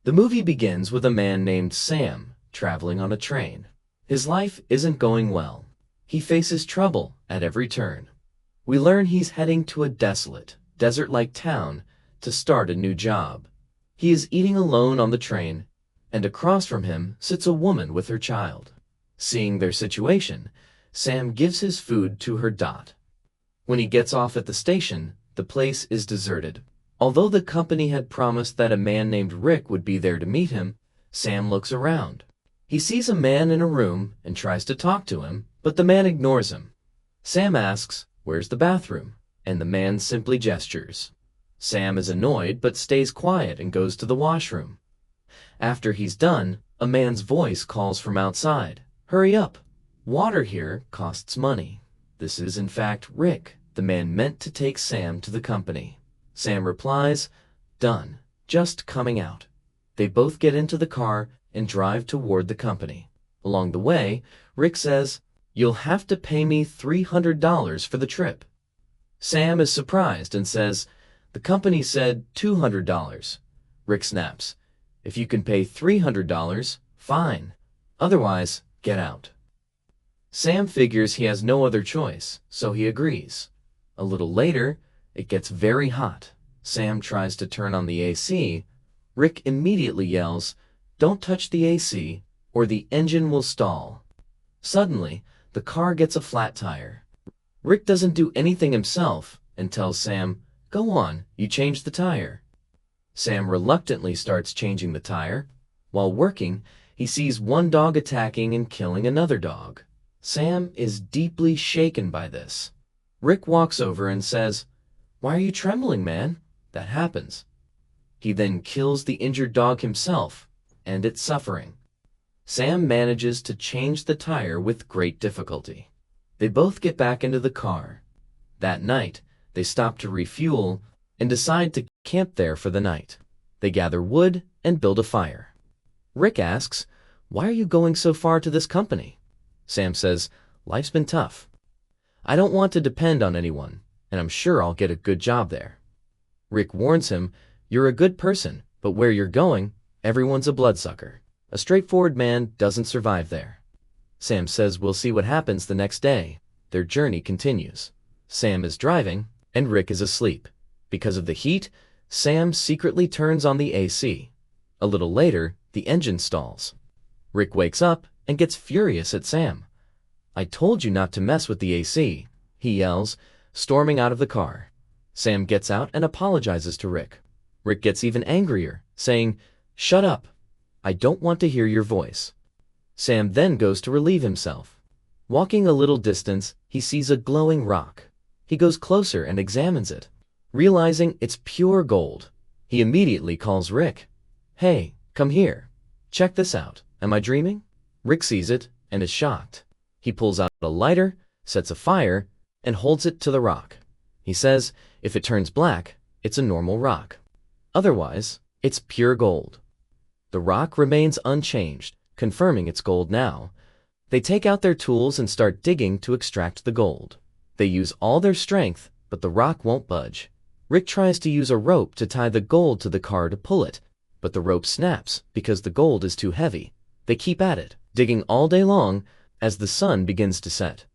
The movie begins with a man named Sam traveling on a train. His life isn't going well. He faces trouble at every turn. We learn he's heading to a desolate, desert-like town to start a new job. He is eating alone on the train, and across from him sits a woman with her child. Seeing their situation, Sam gives his food to her. When he gets off at the station, the place is deserted. Although the company had promised that a man named Rick would be there to meet him, Sam looks around. He sees a man in a room and tries to talk to him, but the man ignores him. Sam asks, "Where's the bathroom?" And the man simply gestures. Sam is annoyed but stays quiet and goes to the washroom. After he's done, a man's voice calls from outside. "Hurry up! Water here costs money." This is in fact Rick, the man meant to take Sam to the company. Sam replies, "Done. Just coming out." They both get into the car and drive toward the company. Along the way, Rick says, "You'll have to pay me $300 for the trip." Sam is surprised and says, "The company said $200. Rick snaps, "If you can pay $300, fine. Otherwise, get out." Sam figures he has no other choice, so he agrees. A little later, it gets very hot. Sam tries to turn on the AC. Rick immediately yells, "Don't touch the AC, or the engine will stall." Suddenly, the car gets a flat tire. Rick doesn't do anything himself and tells Sam, "Go on, you change the tire." Sam reluctantly starts changing the tire. While working, he sees one dog attacking and killing another dog. Sam is deeply shaken by this. Rick walks over and says, "Why are you trembling, man? That happens." He then kills the injured dog himself, and it's suffering. Sam manages to change the tire with great difficulty. They both get back into the car. That night, they stop to refuel and decide to camp there for the night. They gather wood and build a fire. Rick asks, "Why are you going so far to this company?" Sam says, "Life's been tough. I don't want to depend on anyone, and I'm sure I'll get a good job there." Rick warns him, "You're a good person, but where you're going, everyone's a bloodsucker. A straightforward man doesn't survive there." Sam says we'll see what happens the next day. Their journey continues. Sam is driving, and Rick is asleep. Because of the heat, Sam secretly turns on the AC. A little later, the engine stalls. Rick wakes up and gets furious at Sam. "I told you not to mess with the AC," he yells, storming out of the car. Sam gets out and apologizes to Rick. Rick gets even angrier, saying, "Shut up. I don't want to hear your voice." Sam then goes to relieve himself. Walking a little distance, he sees a glowing rock. He goes closer and examines it. Realizing it's pure gold, he immediately calls Rick. "Hey, come here. Check this out. Am I dreaming?" Rick sees it and is shocked. He pulls out a lighter, sets a fire, and holds it to the rock. He says, if it turns black, it's a normal rock. Otherwise, it's pure gold. The rock remains unchanged, confirming it's gold now. They take out their tools and start digging to extract the gold. They use all their strength, but the rock won't budge. Rick tries to use a rope to tie the gold to the car to pull it, but the rope snaps because the gold is too heavy. They keep at it, digging all day long as the sun begins to set.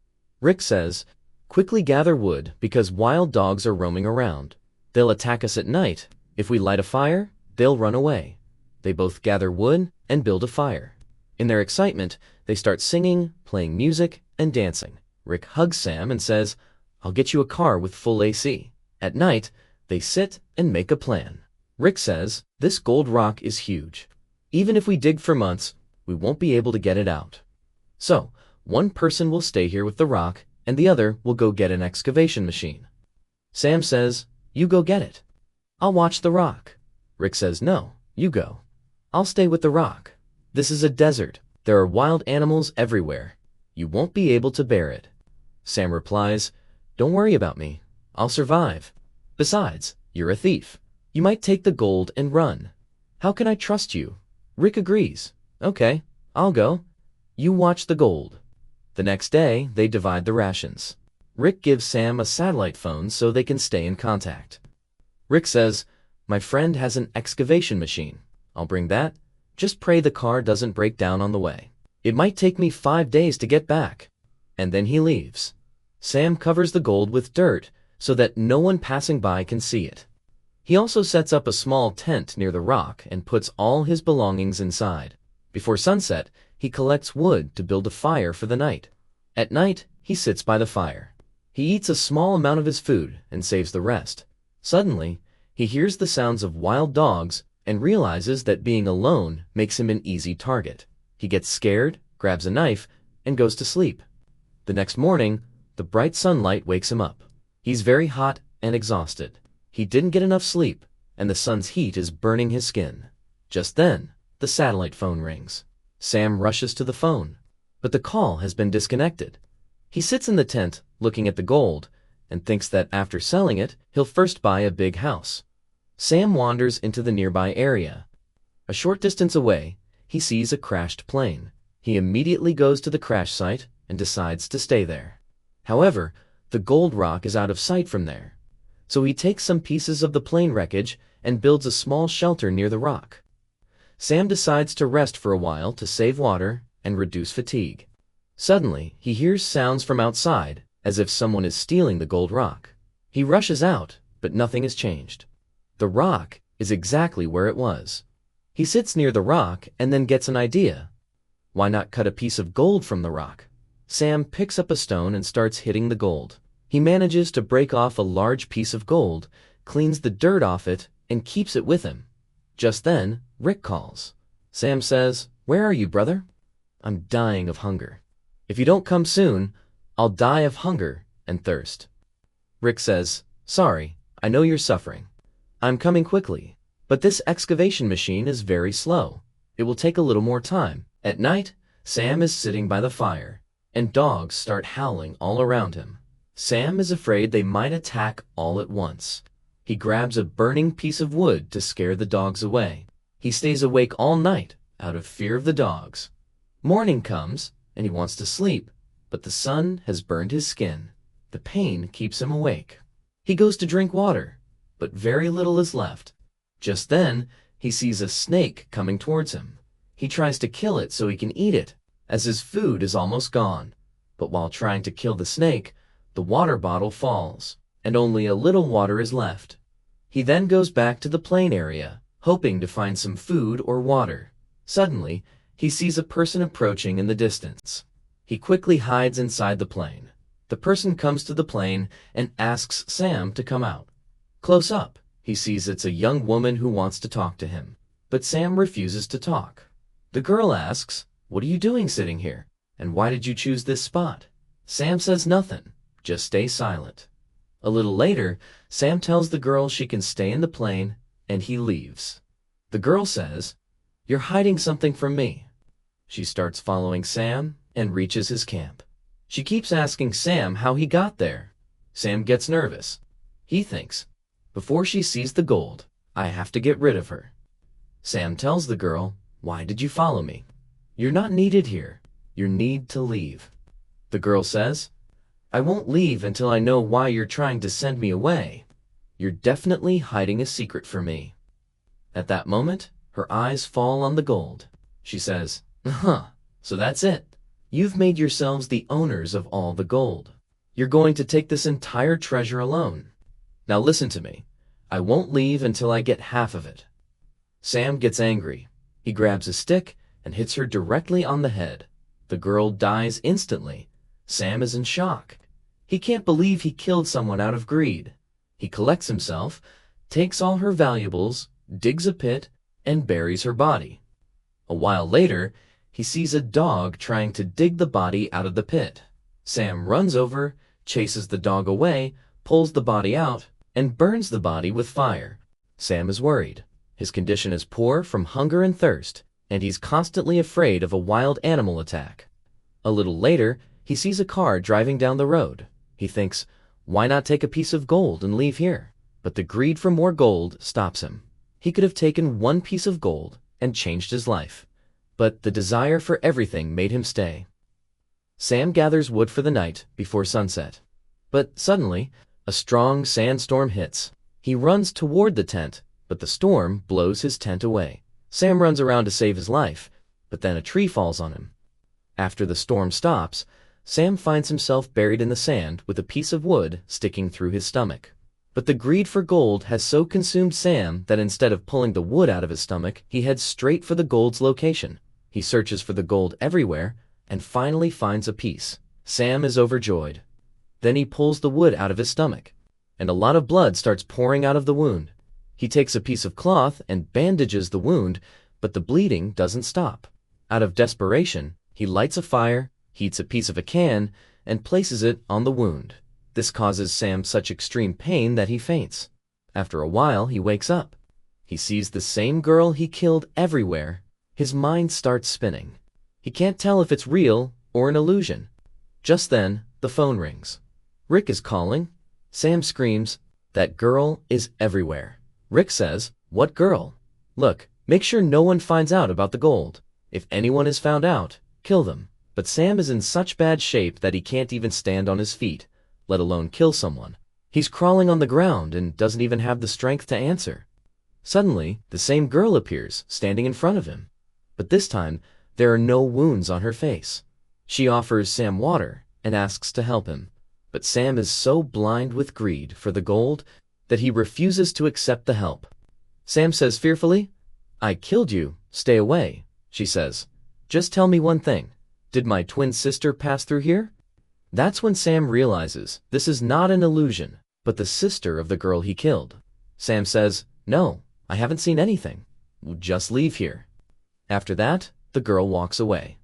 Rick says, "Quickly gather wood because wild dogs are roaming around. They'll attack us at night. If we light a fire, they'll run away." They both gather wood and build a fire. In their excitement, they start singing, playing music, and dancing. Rick hugs Sam and says, "I'll get you a car with full AC." At night, they sit and make a plan. Rick says, "This gold rock is huge. Even if we dig for months, we won't be able to get it out. So, one person will stay here with the rock, and the other will go get an excavation machine." Sam says, "You go get it. I'll watch the rock." Rick says, "No, you go. I'll stay with the rock. This is a desert. There are wild animals everywhere. You won't be able to bear it." Sam replies, "Don't worry about me. I'll survive. Besides, you're a thief. You might take the gold and run. How can I trust you?" Rick agrees. "Okay, I'll go. You watch the gold." The next day, they divide the rations. Rick gives Sam a satellite phone so they can stay in contact. Rick says, "My friend has an excavation machine. I'll bring that. Just pray the car doesn't break down on the way. It might take me 5 days to get back. And then he leaves. Sam covers the gold with dirt so that no one passing by can see it. He also sets up a small tent near the rock and puts all his belongings inside. Before sunset, he collects wood to build a fire for the night. At night, he sits by the fire. He eats a small amount of his food and saves the rest. Suddenly, he hears the sounds of wild dogs and realizes that being alone makes him an easy target. He gets scared, grabs a knife, and goes to sleep. The next morning, the bright sunlight wakes him up. He's very hot and exhausted. He didn't get enough sleep, and the sun's heat is burning his skin. Just then, the satellite phone rings. Sam rushes to the phone, but the call has been disconnected. He sits in the tent, looking at the gold, and thinks that after selling it, he'll first buy a big house. Sam wanders into the nearby area. A short distance away, he sees a crashed plane. He immediately goes to the crash site and decides to stay there. However, the gold rock is out of sight from there. So he takes some pieces of the plane wreckage and builds a small shelter near the rock. Sam decides to rest for a while to save water and reduce fatigue. Suddenly, he hears sounds from outside, as if someone is stealing the gold rock. He rushes out, but nothing has changed. The rock is exactly where it was. He sits near the rock and then gets an idea. Why not cut a piece of gold from the rock? Sam picks up a stone and starts hitting the gold. He manages to break off a large piece of gold, cleans the dirt off it, and keeps it with him. Just then, Rick calls. Sam says, "Where are you, brother?" "I'm dying of hunger. If you don't come soon, I'll die of hunger and thirst." Rick says, "Sorry, I know you're suffering. I'm coming quickly, but this excavation machine is very slow. It will take a little more time." At night, Sam is sitting by the fire, and dogs start howling all around him. Sam is afraid they might attack all at once. He grabs a burning piece of wood to scare the dogs away. He stays awake all night out of fear of the dogs. Morning comes, and he wants to sleep, but the sun has burned his skin. The pain keeps him awake. He goes to drink water, but very little is left. Just then, he sees a snake coming towards him. He tries to kill it so he can eat it, as his food is almost gone. But while trying to kill the snake, the water bottle falls, and only a little water is left. He then goes back to the plain area, hoping to find some food or water. Suddenly, he sees a person approaching in the distance. He quickly hides inside the plane. The person comes to the plane and asks Sam to come out. Close up, he sees it's a young woman who wants to talk to him, but Sam refuses to talk. The girl asks, "What are you doing sitting here? And why did you choose this spot?" Sam says nothing, just stay silent. A little later, Sam tells the girl she can stay in the plane, and he leaves. The girl says, "You're hiding something from me." She starts following Sam and reaches his camp. She keeps asking Sam how he got there. Sam gets nervous. He thinks, before she sees the gold, I have to get rid of her. Sam tells the girl, "Why did you follow me? You're not needed here. You need to leave." The girl says, "I won't leave until I know why you're trying to send me away. You're definitely hiding a secret from me." At that moment, her eyes fall on the gold. She says, "So that's it. You've made yourselves the owners of all the gold. You're going to take this entire treasure alone. Now listen to me. I won't leave until I get half of it." Sam gets angry. He grabs a stick and hits her directly on the head. The girl dies instantly. Sam is in shock. He can't believe he killed someone out of greed. He collects himself, takes all her valuables, digs a pit, and buries her body. A while later, he sees a dog trying to dig the body out of the pit. Sam runs over, chases the dog away, pulls the body out, and burns the body with fire. Sam is worried. His condition is poor from hunger and thirst, and he's constantly afraid of a wild animal attack. A little later, he sees a car driving down the road. He thinks, why not take a piece of gold and leave here? But the greed for more gold stops him. He could have taken one piece of gold and changed his life, but the desire for everything made him stay. Sam gathers wood for the night before sunset. But suddenly, a strong sandstorm hits. He runs toward the tent, but the storm blows his tent away. Sam runs around to save his life, but then a tree falls on him. After the storm stops, Sam finds himself buried in the sand with a piece of wood sticking through his stomach. But the greed for gold has so consumed Sam that instead of pulling the wood out of his stomach, he heads straight for the gold's location. He searches for the gold everywhere and finally finds a piece. Sam is overjoyed. Then he pulls the wood out of his stomach, and a lot of blood starts pouring out of the wound. He takes a piece of cloth and bandages the wound, but the bleeding doesn't stop. Out of desperation, he lights a fire, heats a piece of a can, and places it on the wound. This causes Sam such extreme pain that he faints. After a while, he wakes up. He sees the same girl he killed everywhere. His mind starts spinning. He can't tell if it's real or an illusion. Just then, the phone rings. Rick is calling. Sam screams, "That girl is everywhere." Rick says, "What girl?" "Look, make sure no one finds out about the gold. If anyone is found out, kill them." But Sam is in such bad shape that he can't even stand on his feet, let alone kill someone. He's crawling on the ground and doesn't even have the strength to answer. Suddenly, the same girl appears, standing in front of him. But this time, there are no wounds on her face. She offers Sam water and asks to help him. But Sam is so blind with greed for the gold that he refuses to accept the help. Sam says fearfully, "I killed you, stay away," she says. "Just tell me one thing. Did my twin sister pass through here?" That's when Sam realizes this is not an illusion, but the sister of the girl he killed. Sam says, "No, I haven't seen anything. Just leave here." After that, the girl walks away.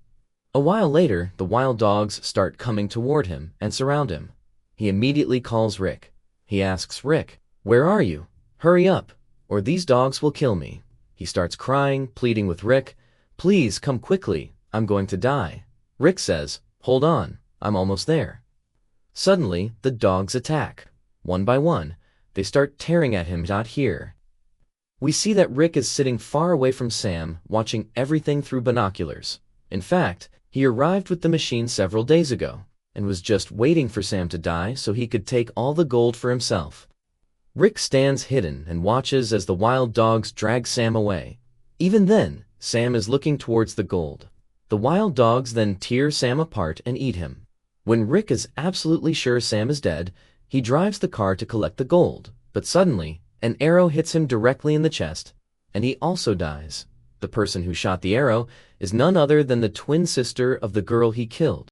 A while later, the wild dogs start coming toward him and surround him. He immediately calls Rick. He asks Rick, "Where are you? Hurry up, or these dogs will kill me." He starts crying, pleading with Rick, "Please come quickly, I'm going to die." Rick says, "Hold on, I'm almost there." Suddenly, the dogs attack. One by one, they start tearing at him. Not here. We see that Rick is sitting far away from Sam, watching everything through binoculars. In fact, he arrived with the machine several days ago, and was just waiting for Sam to die so he could take all the gold for himself. Rick stands hidden and watches as the wild dogs drag Sam away. Even then, Sam is looking towards the gold. The wild dogs then tear Sam apart and eat him. When Rick is absolutely sure Sam is dead, he drives the car to collect the gold, but suddenly, an arrow hits him directly in the chest, and he also dies. The person who shot the arrow is none other than the twin sister of the girl he killed.